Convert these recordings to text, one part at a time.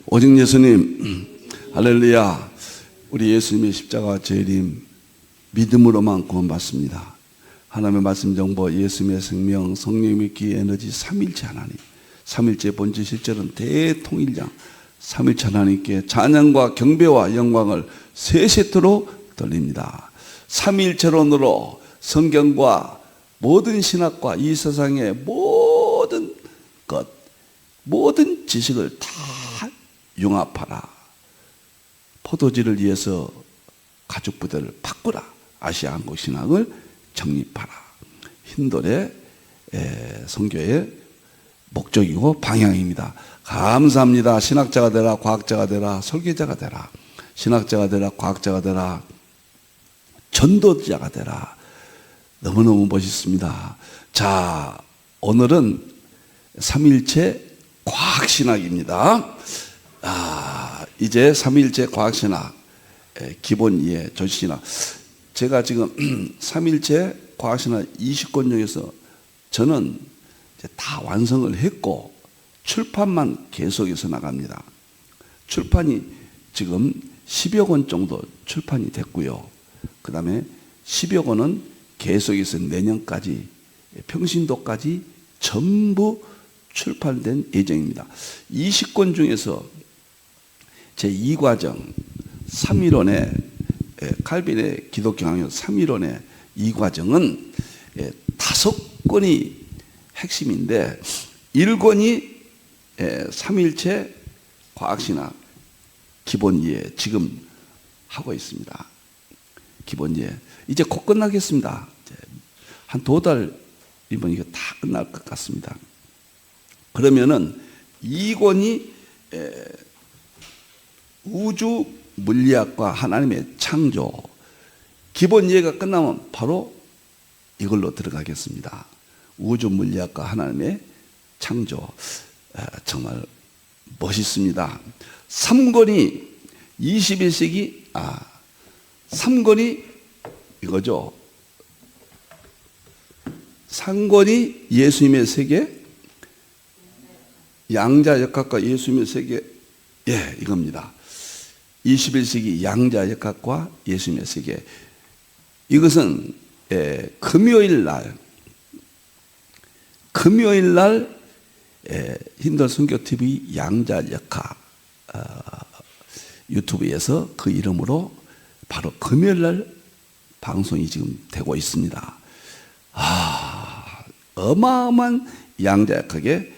오직 예수님, 할렐루야. 우리 예수님의 십자가 재림 믿음으로만 구원받습니다. 하나님의 말씀 정보, 예수님의 생명, 성령의 기 에너지, 삼일체 하나님, 삼일체 본질 실제는 대통일장, 삼일체 하나님께 찬양과 경배와 영광을 세 세트로 돌립니다. 삼일체론으로 성경과 모든 신학과 이 세상의 모든 것, 모든 지식을 다 융합하라. 포도주를 위해서 가죽 부대를 바꾸라. 아시아 한국 신학을 정립하라. 힌돌의 선교의 목적이고 방향입니다. 감사합니다. 신학자가 되라, 과학자가 되라, 설계자가 되라. 신학자가 되라, 과학자가 되라, 전도자가 되라. 너무너무 멋있습니다. 자, 오늘은 삼일체 과학신학입니다. 이제 삼일체 과학신학 기본 이해 조시신학, 제가 지금 삼일체 과학신학 20권 중에서 저는 이제 다 완성을 했고 출판만 계속해서 나갑니다. 출판이 지금 10여 권 정도 출판이 됐고요. 그 다음에 10여 권은 계속해서 내년까지 평신도까지 전부 출판된 예정입니다. 20권 중에서 제2과정 3일원의 칼빈의 기독교강요 3일원의 2과정은 5권이 핵심인데 1권이 삼일체 과학신학 기본 이해 지금 하고 있습니다. 기본 이해 이제 곧 끝나겠습니다. 한 2달이면 이거 다 끝날 것 같습니다. 그러면은 2권이 우주 물리학과 하나님의 창조 기본 이해가 끝나면 바로 이걸로 들어가겠습니다. 우주 물리학과 하나님의 창조, 정말 멋있습니다. 3권이 21세기 3권이 이거죠. 3권이 예수님의 세계, 양자 역학과 예수님의 세계, 이겁니다. 21세기 양자 역학과 예수님의 세계. 이것은 금요일 날 힌들 선교 TV 양자 역학 유튜브에서 그 이름으로 바로 금요일 날 방송이 지금 되고 있습니다. 어마어마한 양자 역학의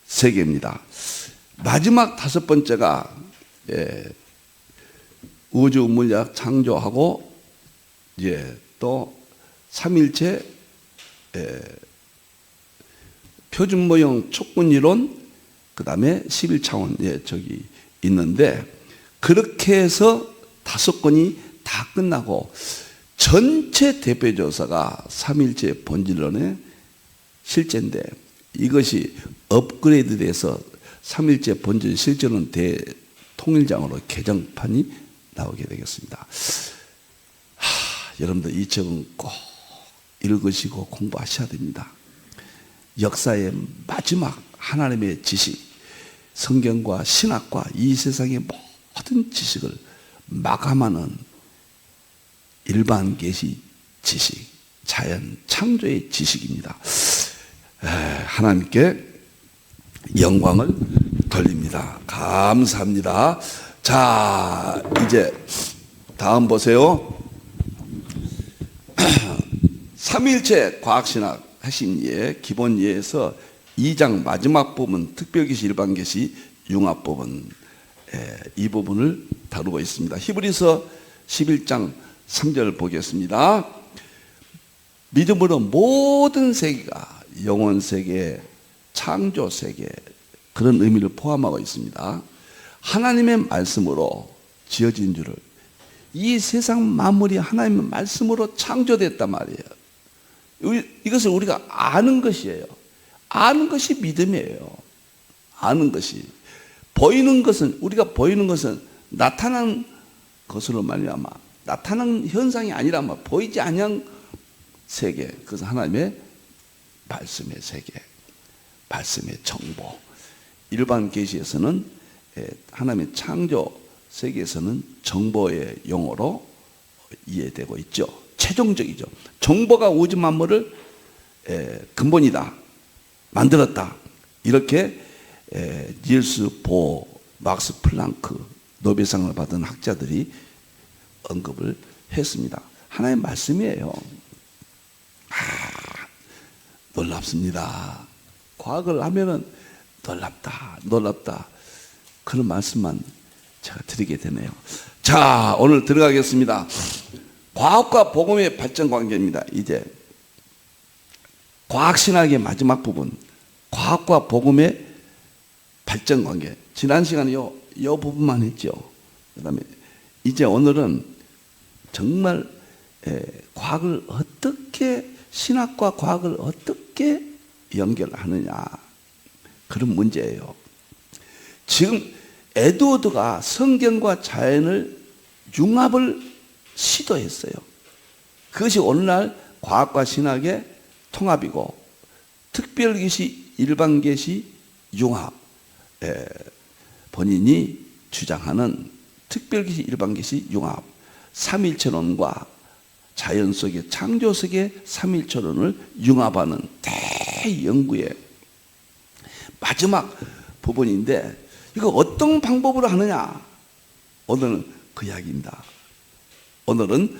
세계입니다. 마지막 5번째가 우주 물리학 창조하고 또 삼일체 표준 모형 촉분 이론, 그 다음에 11차원 저기 있는데 그렇게 해서 5권이 다 끝나고 전체 대표 조사가 삼일체 본질론의 실제인데 이것이 업그레이드돼서 삼일체 본질 실제론 대통일장으로 개정판이 나오게 되겠습니다. 여러분들 이 책은 꼭 읽으시고 공부하셔야 됩니다. 역사의 마지막 하나님의 지식, 성경과 신학과 이 세상의 모든 지식을 마감하는 일반 계시 지식, 자연 창조의 지식입니다. 하나님께 영광을 돌립니다. 감사합니다. 자, 이제 다음 보세요. 삼일체 과학신학 핵심 이해, 기본 이해에서 2장 마지막 부분, 특별계시, 일반계시, 융합부분, 이 부분을 다루고 있습니다. 히브리서 11장 3절 보겠습니다. 믿음으로 모든 세계가 영혼세계, 창조세계 그런 의미를 포함하고 있습니다. 하나님의 말씀으로 지어진 줄을, 이 세상 만물이 하나님의 말씀으로 창조됐단 말이에요. 이것을 우리가 아는 것이에요. 아는 것이 믿음이에요. 아는 것이. 보이는 것은, 우리가 보이는 것은 나타난 것으로 말미암아 나타난 현상이 아니라 보이지 않는 세계, 그것은 하나님의 말씀의 세계, 말씀의 정보. 일반 계시에서는 하나님의 창조 세계에서는 정보의 용어로 이해되고 있죠. 최종적이죠. 정보가 우주 만물을 근본이다, 만들었다. 이렇게 니엘스 보어, 막스 플랑크, 노벨상을 받은 학자들이 언급을 했습니다. 하나님의 말씀이에요. 놀랍습니다. 과학을 하면은 놀랍다. 그런 말씀만 제가 드리게 되네요. 자, 오늘 들어가겠습니다. 과학과 복음의 발전 관계입니다. 이제 과학신학의 마지막 부분, 과학과 복음의 발전 관계. 지난 시간에 이 부분만 했죠. 그 다음에 이제 오늘은 정말 과학을 어떻게, 신학과 과학을 어떻게 연결하느냐, 그런 문제예요. 지금 에드워드가 성경과 자연을 융합을 시도했어요. 그것이 오늘날 과학과 신학의 통합이고, 특별계시, 일반계시, 융합, 본인이 주장하는 특별계시, 일반계시, 융합, 삼일체론과 자연 속의, 창조 속의 삼일체론을 융합하는 대연구의 마지막 부분인데, 이거 어떤 방법으로 하느냐, 오늘은 그 이야기입니다. 오늘은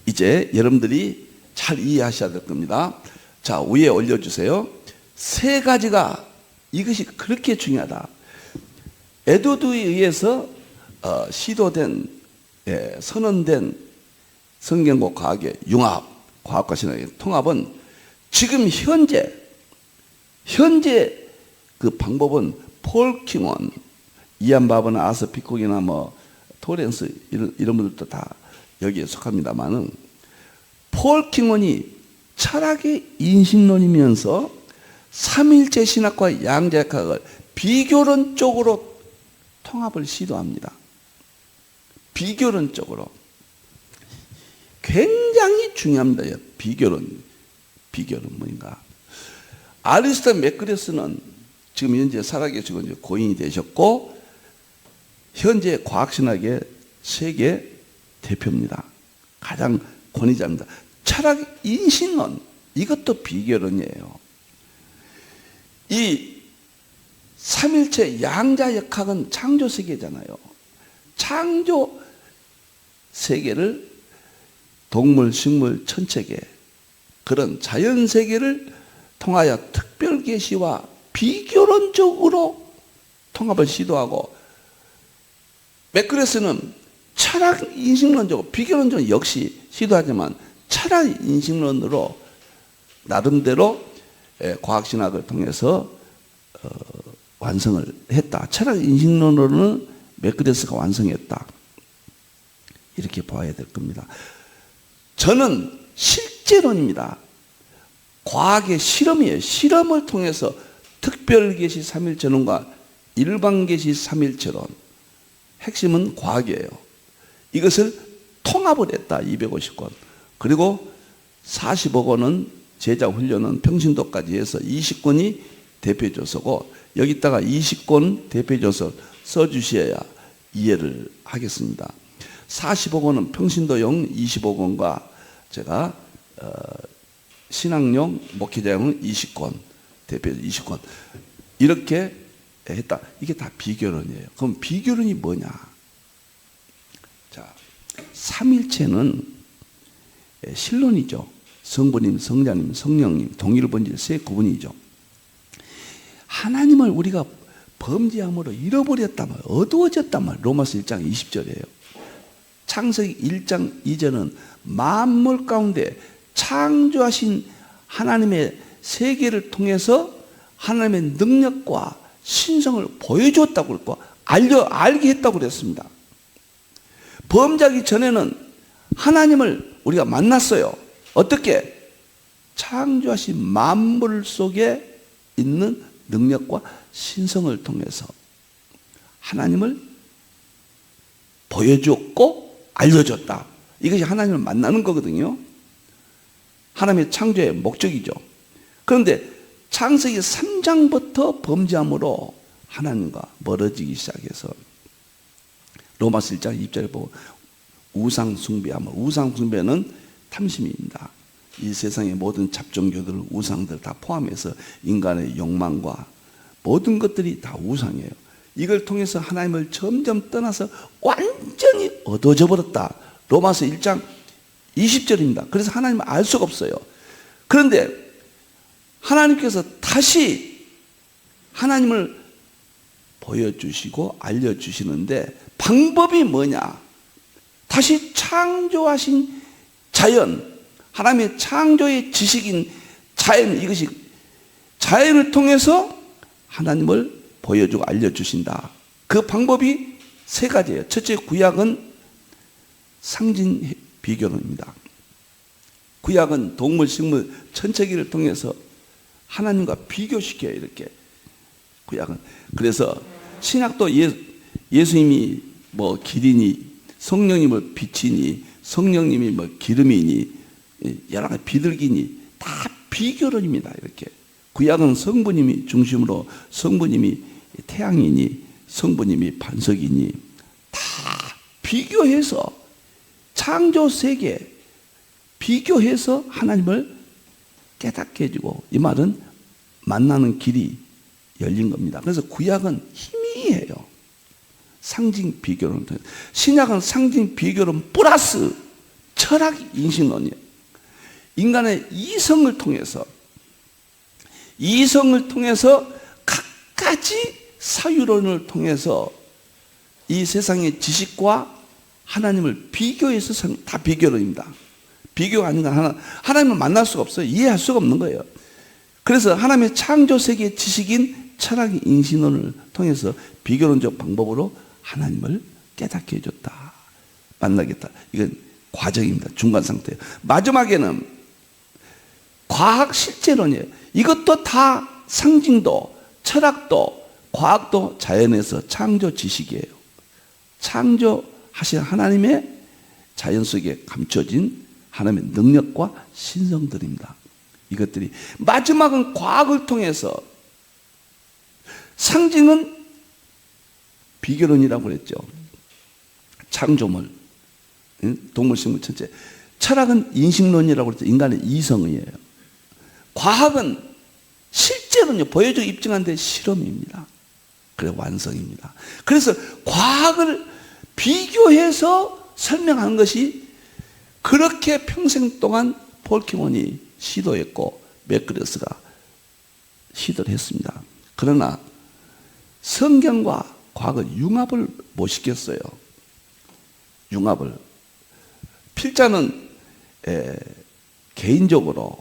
이제 여러분들이 잘 이해하셔야 될 겁니다. 자, 위에 올려주세요. 세 가지가, 이것이 그렇게 중요하다. 에드워드에 의해서 시도된, 선언된 성경과 과학의 융합, 과학과 신학의 통합은 지금 현재 그 방법은 폴 킹원, 이안 바버나 아서 피콕이나 토렌스 이런 분들도 다 여기에 속합니다만은, 폴 킹원이 철학의 인신론이면서 삼일체 신학과 양자역학을 비교론적으로 통합을 시도합니다. 비교론적으로 굉장히 중요합니다. 비교론 뭔가. 아리스토텔 맥그레스는 지금 현재 살아계시고 이제 고인이 되셨고, 현재 과학신학의 세계 대표입니다. 가장 권위자입니다. 철학 인신론, 이것도 비교론이에요. 이 삼일체 양자역학은 창조 세계잖아요. 창조 세계를, 동물, 식물, 천체계, 그런 자연 세계를 통하여 특별 계시와 비교론적으로 통합을 시도하고, 맥그레스는 철학 인식론적으로, 비교론적으로 역시 시도하지만 철학 인식론으로 나름대로 과학신학을 통해서 완성을 했다. 철학 인식론으로는 맥그레스가 완성했다. 이렇게 봐야 될 겁니다. 저는 실제론입니다. 과학의 실험이에요. 실험을 통해서 특별계시 삼일체론과 일반계시 삼일체론, 핵심은 과학이에요. 이것을 통합을 했다. 250권. 그리고 40억 원은 제자훈련은 평신도까지 해서 20권이 대표조서고, 여기다가 20권 대표조서 써주셔야 이해를 하겠습니다. 40억 원은 평신도용 20억 원과 제가 신학용 목회자용은 20권, 대표조 20권 이렇게 했다. 이게 다 비교론이에요. 그럼 비교론이 뭐냐? 자, 삼일체는 실론이죠. 성부님, 성자님, 성령님, 동일 본질 세 구분이죠. 하나님을 우리가 범죄함으로 잃어버렸단 말, 어두워졌단 말, 로마서 1장 20절이에요. 창세기 1장 2절은 만물 가운데 창조하신 하나님의 세계를 통해서 하나님의 능력과 신성을 보여줬다고 그랬고, 알게 했다고 그랬습니다. 범죄하기 전에는 하나님을 우리가 만났어요. 어떻게? 창조하신 만물 속에 있는 능력과 신성을 통해서 하나님을 보여줬고 알려줬다. 이것이 하나님을 만나는 거거든요. 하나님의 창조의 목적이죠. 그런데 창세기 3장부터 범죄함으로 하나님과 멀어지기 시작해서 로마서 1장 2절에 보고 우상 숭배하면, 우상 숭배는 탐심입니다. 이 세상의 모든 잡종교들, 우상들 다 포함해서 인간의 욕망과 모든 것들이 다 우상이에요. 이걸 통해서 하나님을 점점 떠나서 완전히 어두워져 버렸다. 로마서 1장 20절입니다. 그래서 하나님을 알 수가 없어요. 그런데 하나님께서 다시 하나님을 보여주시고 알려주시는데 방법이 뭐냐? 다시 창조하신 자연, 하나님의 창조의 지식인 자연, 이것이 자연을 통해서 하나님을 보여주고 알려주신다. 그 방법이 세 가지예요. 첫째, 구약은 상징 비교론입니다. 구약은 동물, 식물, 천체기를 통해서 하나님과 비교시켜요. 이렇게 구약은. 그래서 신약도 예수님이 뭐 길이니, 성령님을 빛이니, 성령님이 뭐 기름이니, 여러 가지 비둘기니, 다 비교론입니다. 이렇게. 구약은 성부님이 중심으로, 성부님이 태양이니, 성부님이 반석이니, 다 비교해서 창조 세계 비교해서 하나님을 깨닫게 해주고, 이 말은 만나는 길이 열린 겁니다. 그래서 구약은 희미해요. 상징 비교론. 신약은 상징 비교론 플러스 철학 인식론이에요. 인간의 이성을 통해서 각가지 사유론을 통해서 이 세상의 지식과 하나님을 비교해서 다 비교론입니다. 비교가 아니라 하나님을 만날 수가 없어요. 이해할 수가 없는 거예요. 그래서 하나님의 창조 세계의 지식인 철학의 인식론을 통해서 비교론적 방법으로 하나님을 깨닫게 해줬다. 만나겠다. 이건 과정입니다. 중간 상태예요. 마지막에는 과학 실제론이에요. 이것도 다 상징도, 철학도, 과학도 자연에서 창조 지식이에요. 창조하신 하나님의 자연 속에 감춰진 하나님의 능력과 신성들입니다. 이것들이 마지막은 과학을 통해서, 상징은 비교론이라고 그랬죠. 창조물, 동물, 식물, 천체. 철학은 인식론이라고 그랬죠. 인간의 이성이에요. 과학은 실제로는 보여주고 입증한 데 실험입니다. 그래 완성입니다. 그래서 과학을 비교해서 설명한 것이 그렇게 평생 동안 폴키몬이 시도했고 맥그레스가 시도를 했습니다. 그러나 성경과 과학을 융합을 못 시켰어요. 융합을. 필자는 개인적으로는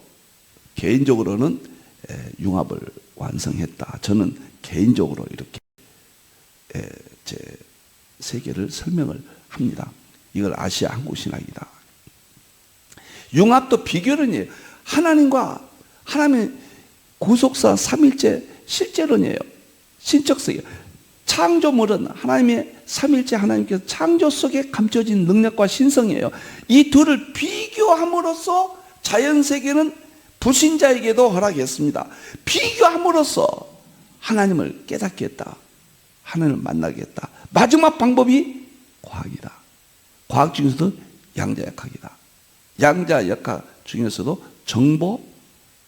융합을 완성했다. 저는 개인적으로 이렇게 제 세계를 설명을 합니다. 이걸 아시아 한국신학이다. 융합도 비교론이에요. 하나님과 하나님의 구속사 삼일체 실제론이에요. 신적성이에요. 창조물은 하나님의 삼일체 하나님께서 창조 속에 감춰진 능력과 신성이에요. 이 둘을 비교함으로써 자연세계는 불신자에게도 허락했습니다. 비교함으로써 하나님을 깨닫게 했다. 하나님을 만나게 했다. 마지막 방법이 과학이다. 과학 중에서도 양자역학이다. 양자역학 중에서도 정보,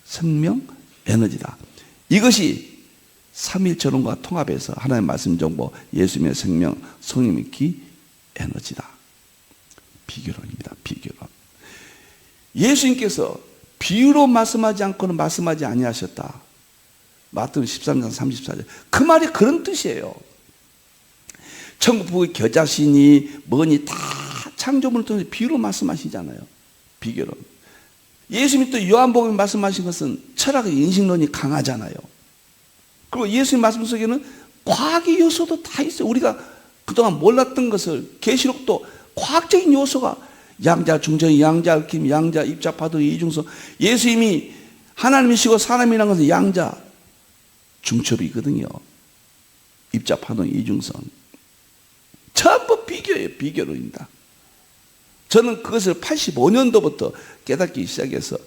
생명, 에너지다. 이것이 삼일체론과 통합해서 하나님의 말씀, 정보, 예수님의 생명, 성령의 기, 에너지다. 비교론입니다. 비교론. 예수님께서 비유로 말씀하지 않고는 말씀하지 아니하셨다. 마태복음 13장 34절. 그 말이 그런 뜻이에요. 천국의 겨자씨니 뭐니 다 창조물을 통해서 비유로 말씀하시잖아요. 비교론. 예수님이 또 요한복음에 말씀하신 것은 철학의 인식론이 강하잖아요. 그리고 예수님 말씀 속에는 과학의 요소도 다 있어요. 우리가 그동안 몰랐던 것을 계시록도 과학적인 요소가 양자, 중정, 양자, 얽힘, 양자, 입자, 파동, 이중성. 예수님이 하나님이시고 사람이라는 것은 양자, 중첩이거든요. 입자, 파동, 이중성. 전부 비교예요. 비교론입니다. 저는 그것을 85년도부터 깨닫기 시작해서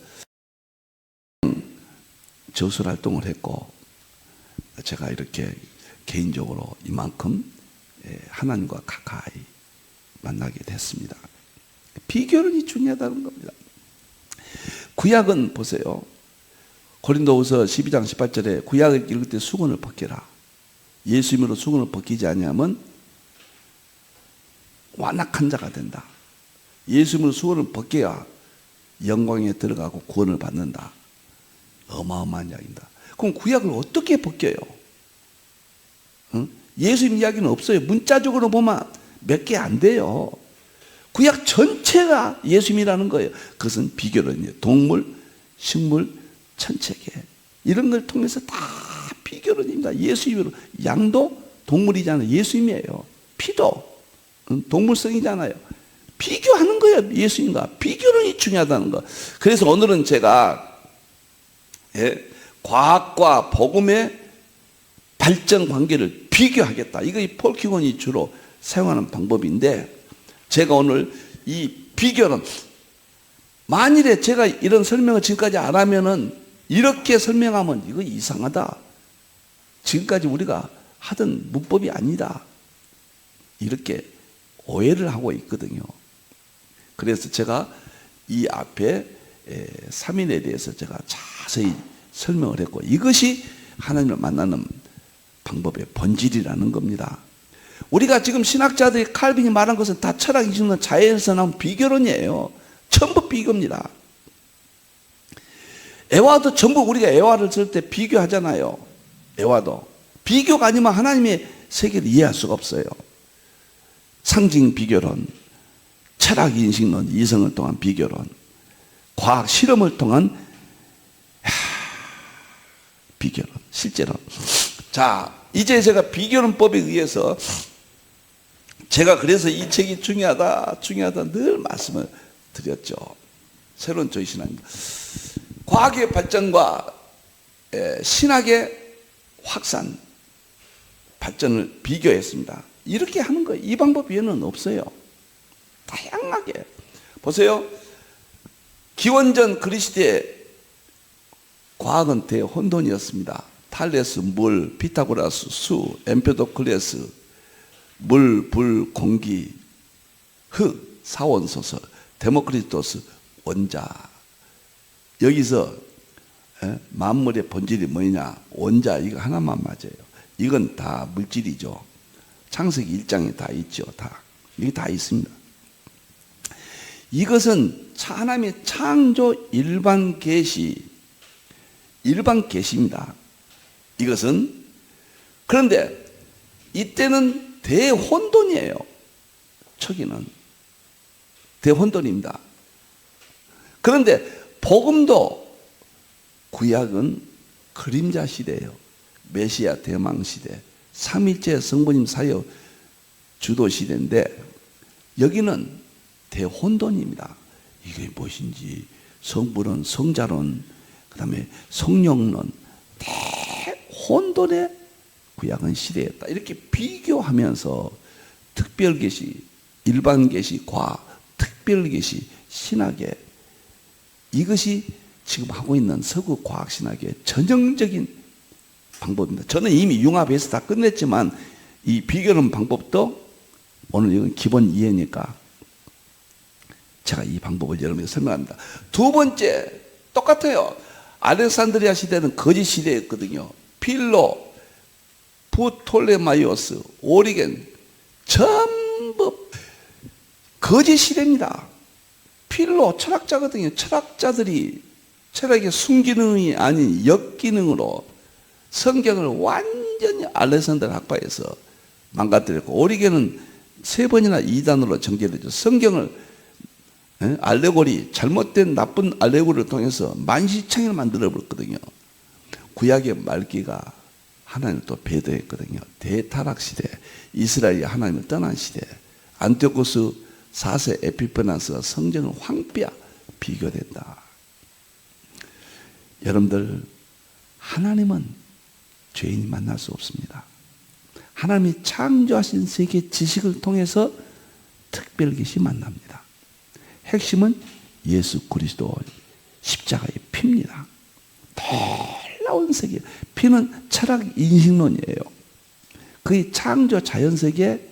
저술 활동을 했고, 제가 이렇게 개인적으로 이만큼 하나님과 가까이 만나게 됐습니다. 비결론이 중요하다는 겁니다. 구약은 보세요. 고린도후서 12장 18절에 구약을 읽을 때 수건을 벗겨라. 예수님으로 수건을 벗기지 아니하면 완악한 자가 된다. 예수님으로 수건을 벗겨야 영광에 들어가고 구원을 받는다. 어마어마한 이야기입니다. 그럼 구약을 어떻게 벗겨요? 예수님 이야기는 없어요. 문자적으로 보면 몇 개 안 돼요. 구약 전체가 예수님이라는 거예요. 그것은 비결론이에요. 동물, 식물, 천체계 이런 걸 통해서 다 비결론입니다. 예수님으로. 양도 동물이잖아요. 예수님이에요. 피도 동물성이잖아요. 비교하는 거예요. 예수님과. 비교론이 중요하다는 거. 그래서 오늘은 제가 과학과 복음의 발전 관계를 비교하겠다. 이거 폴 키곤이 주로 사용하는 방법인데, 제가 오늘 이 비교는, 만일에 제가 이런 설명을 지금까지 안 하면은, 이렇게 설명하면 이거 이상하다. 지금까지 우리가 하던 문법이 아니다. 이렇게 오해를 하고 있거든요. 그래서 제가 이 앞에 3인에 대해서 제가 자세히 설명을 했고, 이것이 하나님을 만나는 방법의 본질이라는 겁니다. 우리가 지금 신학자들이 칼빈이 말한 것은 다 철학 인식론 자연에서 나온 비교론이에요. 전부 비교입니다. 애화도 전부 우리가 애화를 쓸 때 비교하잖아요. 애화도 비교가 아니면 하나님의 세계를 이해할 수가 없어요. 상징 비교론, 철학 인식론, 이성을 통한 비교론, 과학 실험을 통한 비교론, 실제로. 자, 이제 제가 비교론법에 의해서, 제가 그래서 이 책이 중요하다 늘 말씀을 드렸죠. 새로운 조이신학입니다. 과학의 발전과 신학의 확산, 발전을 비교했습니다. 이렇게 하는 거예요. 이 방법 외에는 없어요. 다양하게. 보세요. 기원전 그리시대의 과학은 대혼돈이었습니다. 탈레스, 물, 피타고라스, 수, 엠페도클레스, 물, 불, 공기, 흙, 사원소설, 데모크리토스, 원자. 여기서 만물의 본질이 뭐냐? 원자, 이거 하나만 맞아요. 이건 다 물질이죠. 창세기 1장에 다 있죠. 다. 이게 다 있습니다. 이것은 하나님의 창조 일반 계시입니다. 이것은. 그런데 이때는 대혼돈이에요. 초기는 대혼돈입니다. 그런데 복음도, 구약은 그림자 시대예요. 메시아 대망 시대, 삼위일체 성부님 사역 주도 시대인데, 여기는 대혼돈입니다. 이게 무엇인지, 성부론, 성자론, 그 다음에 성령론, 대혼돈의 구약은 시대였다. 이렇게 비교하면서 특별계시, 일반계시, 과학, 특별계시, 신학의, 이것이 지금 하고 있는 서구 과학신학의 전형적인 방법입니다. 저는 이미 융합해서 다 끝냈지만, 이 비교론 방법도 오늘 이건 기본 이해니까 제가 이 방법을 여러분에게 설명합니다. 두 번째, 똑같아요. 알렉산드리아 시대는 거짓 시대였거든요. 필로, 프톨레마이오스, 오리겐, 전부 거짓 시대입니다. 필로 철학자거든요. 철학자들이 철학의 순기능이 아닌 역기능으로 성경을 완전히 알렉산드리아 학파에서 망가뜨렸고, 오리겐은 3번이나 이단으로 정죄되죠. 성경을 알레고리, 잘못된 나쁜 알레고리를 통해서 만시창을 만들어버렸거든요. 구약의 말기가 하나님을 또 배도했거든요. 대타락 시대, 이스라엘이 하나님을 떠난 시대, 안티오코스 4세 에피파네스가 성전을 황폐하 비교된다. 여러분들, 하나님은 죄인이 만날 수 없습니다. 하나님이 창조하신 세계 지식을 통해서 특별계시 만납니다. 핵심은 예수 그리스도 십자가의 피입니다. 놀라운 세계. 피는 철학 인식론이에요. 거의 창조 자연세계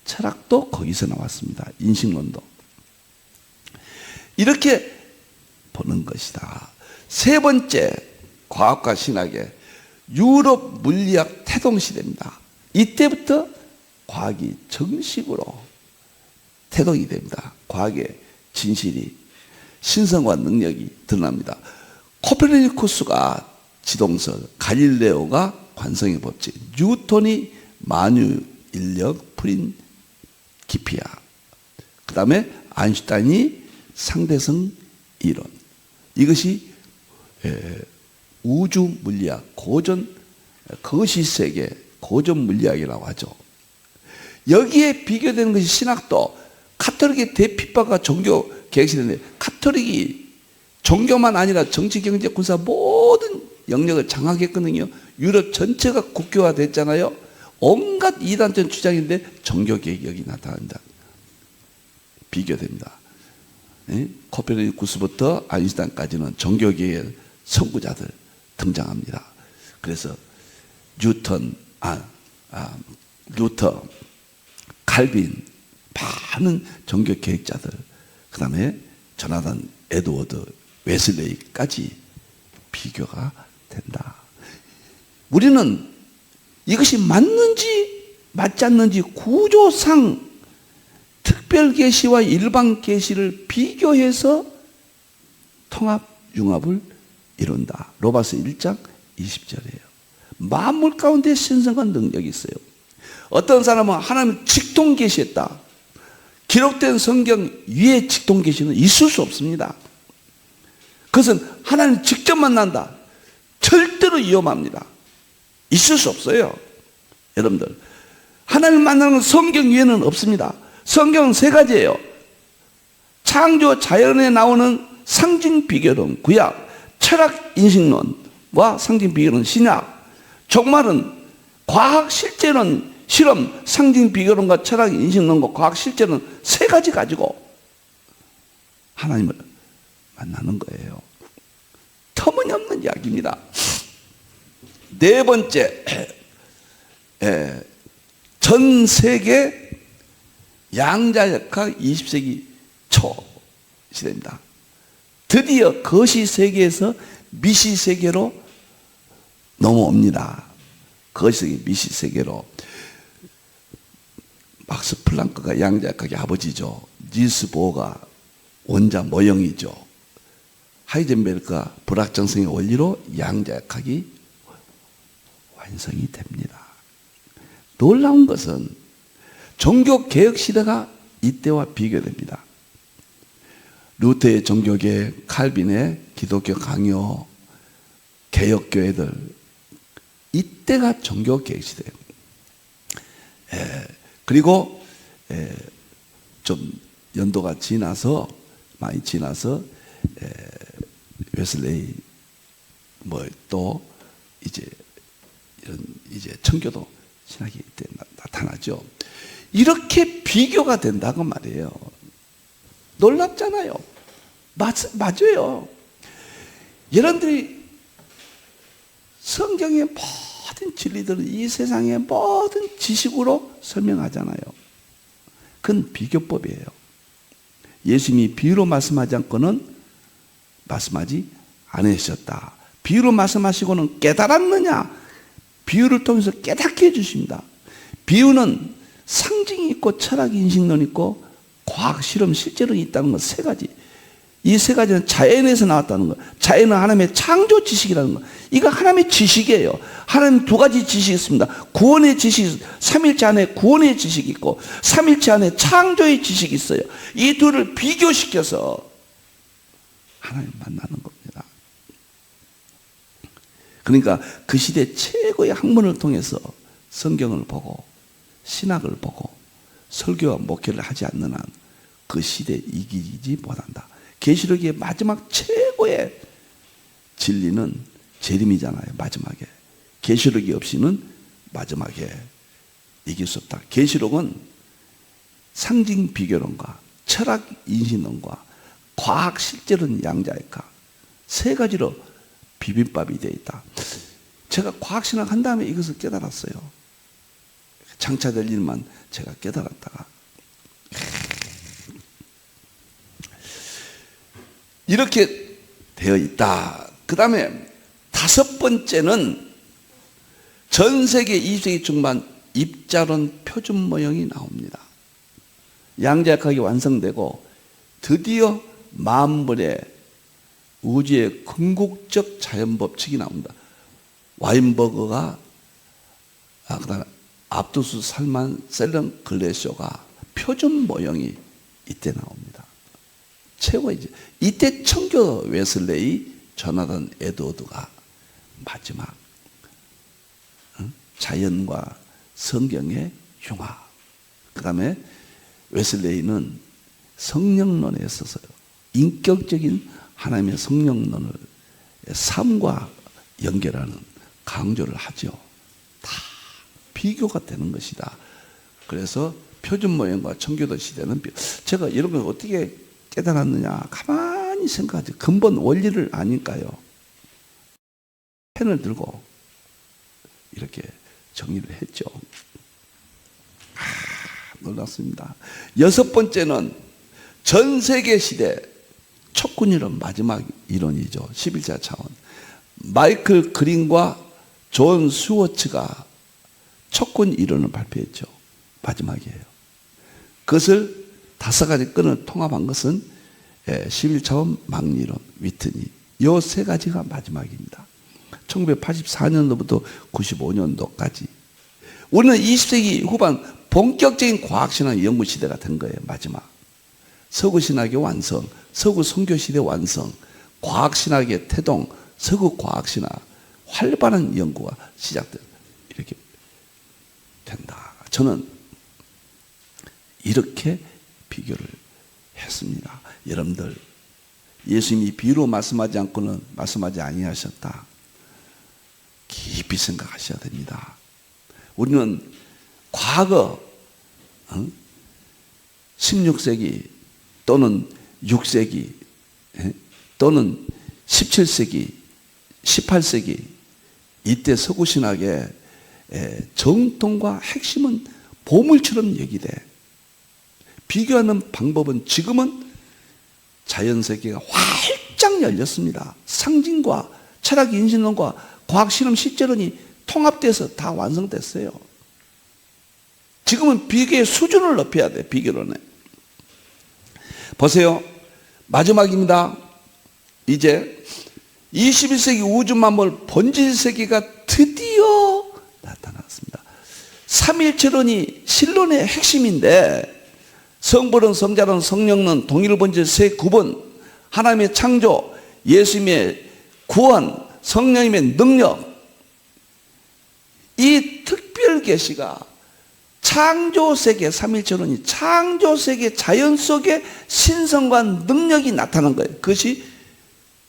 철학도 거기서 나왔습니다. 인식론도. 이렇게 보는 것이다. 세 번째, 과학과 신학의 유럽 물리학 태동시대입니다. 이때부터 과학이 정식으로 태동이 됩니다. 과학의 진실이, 신성과 능력이 드러납니다. 코페르니쿠스가 지동설, 갈릴레오가 관성의 법칙, 뉴턴이 만유 인력 프린키피아, 그 다음에 아인슈타인이 상대성 이론. 이것이 우주 물리학, 고전 거시세계 고전 물리학이라고 하죠. 여기에 비교되는 것이 신학도 카톨릭의 대핍박과 종교 계획시대인데, 카톨릭이 종교만 아니라 정치, 경제, 군사 모든 영역을 장악했거든요. 유럽 전체가 국교화됐잖아요. 온갖 이단적 주장인데 종교 개혁이 나타난다. 비교됩니다. 코페르니쿠스부터 아인슈타인까지는 종교 개혁의 선구자들 등장합니다. 그래서 루터, 칼빈, 많은 종교 개혁자들, 그 다음에 조나단 에드워드, 웨슬레이까지 비교가 된다. 우리는 이것이 맞는지 맞지 않는지 구조상 특별 계시와 일반 계시를 비교해서 통합 융합을 이룬다. 로마서 1장 20절이에요. 만물 가운데 신성한 능력이 있어요. 어떤 사람은 하나님을 직통 계시했다. 기록된 성경 위에 직통 계시는 있을 수 없습니다. 그것은 하나님 직접 만난다. 절대로 위험합니다. 있을 수 없어요. 여러분들, 하나님 만나는 성경 위에는 없습니다. 성경은 세 가지예요. 창조 자연에 나오는 상징 비교론 구약, 철학 인식론과 상징 비교론 신약, 종말은 과학 실제론 실험, 상징 비교론과 철학 인식론과 과학 실제론 세 가지 가지고 하나님을 만나는 거예요. 터무니없는 이야기입니다. 네 번째, 전 세계 양자역학 20세기 초 시대입니다. 드디어 거시 세계에서 미시 세계로 넘어옵니다. 거시 세계 미시 세계로. 막스 플랑크가 양자역학의 아버지죠. 닐스 보어가 원자 모형이죠. 하이젠베르크가 불확정성의 원리로 양자역학이 완성이 됩니다. 놀라운 것은 종교 개혁 시대가 이때와 비교됩니다. 루터의 종교개혁, 칼빈의 기독교 강요, 개혁교회들, 이때가 종교 개혁 시대예요. 그리고 좀 연도가 지나서, 많이 지나서 웨슬레이 또 이제 이런 이제 청교도 신학이 이때 나타나죠. 이렇게 비교가 된다고 말이에요. 놀랍잖아요. 맞아요. 여러분들이 성경의 모든 진리들은 이 세상의 모든 지식으로 설명하잖아요. 그건 비교법이에요. 예수님이 비유로 말씀하지 않고는 말씀하지 않으셨다. 비유로 말씀하시고는 깨달았느냐? 비유를 통해서 깨닫게 해주십니다. 비유는 상징이 있고 철학 인식론이 있고 과학 실험 실제로 있다는 것 세 가지. 이 세 가지는 자연에서 나왔다는 것. 자연은 하나님의 창조 지식이라는 것. 이거 하나님의 지식이에요. 하나님 두 가지 지식이 있습니다. 구원의 지식, 삼일체 안에 구원의 지식이 있고 삼일체 안에 창조의 지식이 있어요. 이 둘을 비교시켜서 하나님 만나는 겁니다. 그러니까 그 시대 최고의 학문을 통해서 성경을 보고 신학을 보고 설교와 목회를 하지 않는 한 그 시대에 이기지 못한다. 계시록의 마지막 최고의 진리는 재림이잖아요. 마지막에. 계시록이 없이는 마지막에 이길 수 없다. 계시록은 상징 비교론과 철학 인식론과 과학 실제론 양자역학 세 가지로 비빔밥이 되어 있다. 제가 과학신학 한 다음에 이것을 깨달았어요. 장차될 일만 제가 깨달았다가 이렇게 되어 있다. 그 다음에 다섯 번째는 전 세계 20세기 중반 입자론 표준 모형이 나옵니다. 양자역학이 완성되고 드디어 만물의 우주의 궁극적 자연법칙이 나옵니다. 와인버그가 그다음에 압두스 살만 셀런 글래쇼가 표준 모형이 이때 나옵니다. 최고이죠. 이때 청교 웨슬레이 조나단 에드워드가 마지막 자연과 성경의 융합. 그 다음에 웨슬레이는 성령론에 있어서요, 인격적인 하나님의 성령론을 삶과 연결하는 강조를 하죠. 다 비교가 되는 것이다. 그래서 표준 모형과 청교도 시대는 제가 이런 걸 어떻게 깨달았느냐, 가만히 생각하죠. 근본 원리를 아니까요. 펜을 들고 이렇게 정리를 했죠. 놀랐습니다. 여섯 번째는 전 세계 시대 촉군이론 마지막 이론이죠. 11자 차원. 마이클 그린과 존 스워츠가 촉군 이론을 발표했죠. 마지막이에요. 그것을 다섯 가지 끈을 통합한 것은 11차원 막리론, 위트니. 이 세 가지가 마지막입니다. 1984년도부터 95년도까지. 우리는 20세기 후반 본격적인 과학신학 연구시대가 된 거예요. 마지막. 서구신학의 완성, 서구 선교시대 완성, 과학신학의 태동, 서구 과학신학, 활발한 연구가 시작된, 이렇게 된다. 저는 이렇게 비교를 했습니다. 여러분들, 예수님이 비유로 말씀하지 않고는 말씀하지 아니하셨다. 깊이 생각하셔야 됩니다. 우리는 과거 16세기 또는 6세기 또는 17세기, 18세기 이때 서구신학의 정통과 핵심은 보물처럼 얘기돼. 비교하는 방법은 지금은 자연세계가 활짝 열렸습니다. 상징과 철학 인신론과 과학 실험 실제론이 통합돼서 다 완성됐어요. 지금은 비교의 수준을 높여야 돼. 비교론에. 보세요. 마지막입니다. 이제 21세기 우주 만물 본질 세계가 드디어 나타났습니다. 삼일체론이 신론의 핵심인데, 성불론, 성자론, 성령론, 동일 본질 세 구분, 하나님의 창조, 예수님의 구원, 성령님의 능력, 이 특별 계시가 창조세계, 삼일체론이 창조세계 자연 속에 신성과 능력이 나타난 거예요. 그것이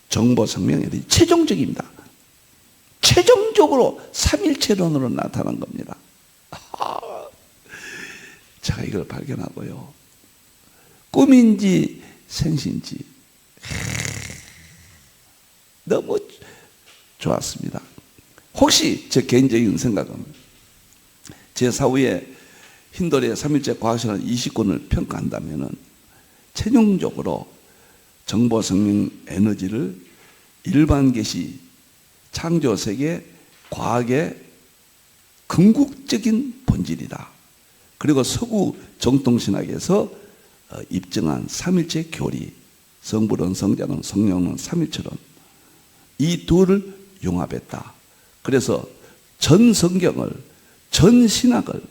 정보성명에 대해 최종적입니다. 최종적으로 삼일체론으로 나타난 겁니다. 제가 이걸 발견하고요, 꿈인지 생신지 너무 좋았습니다. 혹시 제 개인적인 생각은 제 사후에 힌돌의 삼일체 과학신학 20권을 평가한다면 최종적으로 정보 생명 에너지를 일반 계시 창조세계 과학의 궁극적인 본질이다. 그리고 서구 정통신학에서 입증한 삼일체 교리, 성불론, 성자론, 성령론, 삼일체론, 이 둘을 융합했다. 그래서 전 성경을, 전 신학을,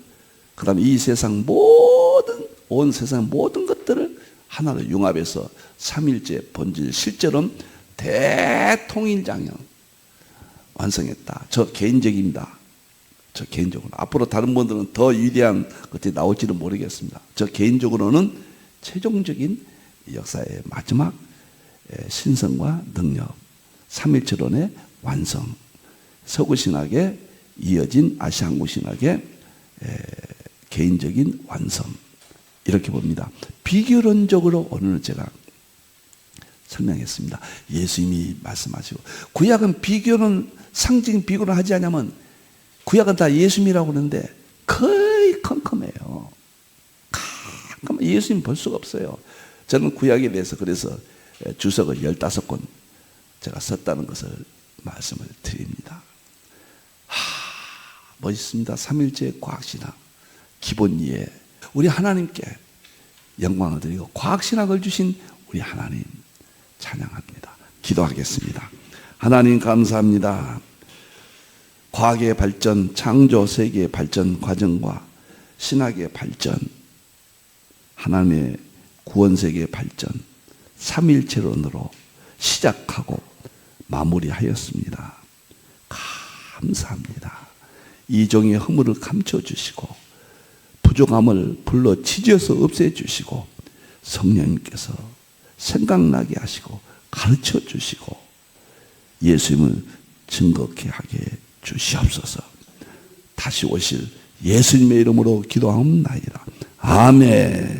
그 다음에 이 세상 모든, 온 세상 모든 것들을 하나로 융합해서 삼일체 본질 실제론 대통일장형 완성했다. 저 개인적입니다. 저 개인적으로. 앞으로 다른 분들은 더 위대한 것들이 나올지는 모르겠습니다. 저 개인적으로는 최종적인 역사의 마지막 신성과 능력, 삼일체론의 완성, 서구신학에 이어진 아시아한국신학의 개인적인 완성, 이렇게 봅니다. 비교론적으로 오늘 제가 설명했습니다. 예수님이 말씀하시고, 구약은 비교는 상징 비교를 하지 않으면 구약은 다 예수님이라고 그러는데 거의 컴컴해요. 예수님 볼 수가 없어요. 저는 구약에 대해서 그래서 주석을 15권 제가 썼다는 것을 말씀을 드립니다. 멋있습니다. 삼일째 과학신앙 기본 이해. 우리 하나님께 영광을 드리고 과학신학을 주신 우리 하나님 찬양합니다. 기도하겠습니다. 하나님 감사합니다. 과학의 발전, 창조 세계의 발전 과정과 신학의 발전, 하나님의 구원 세계의 발전, 삼일체론으로 시작하고 마무리하였습니다. 감사합니다. 이종의 허물을 감춰주시고 부족함을 불러 치지어서 없애주시고 성령님께서 생각나게 하시고 가르쳐주시고 예수님을 증거케 하게 주시옵소서. 다시 오실 예수님의 이름으로 기도하옵나이다. 아멘.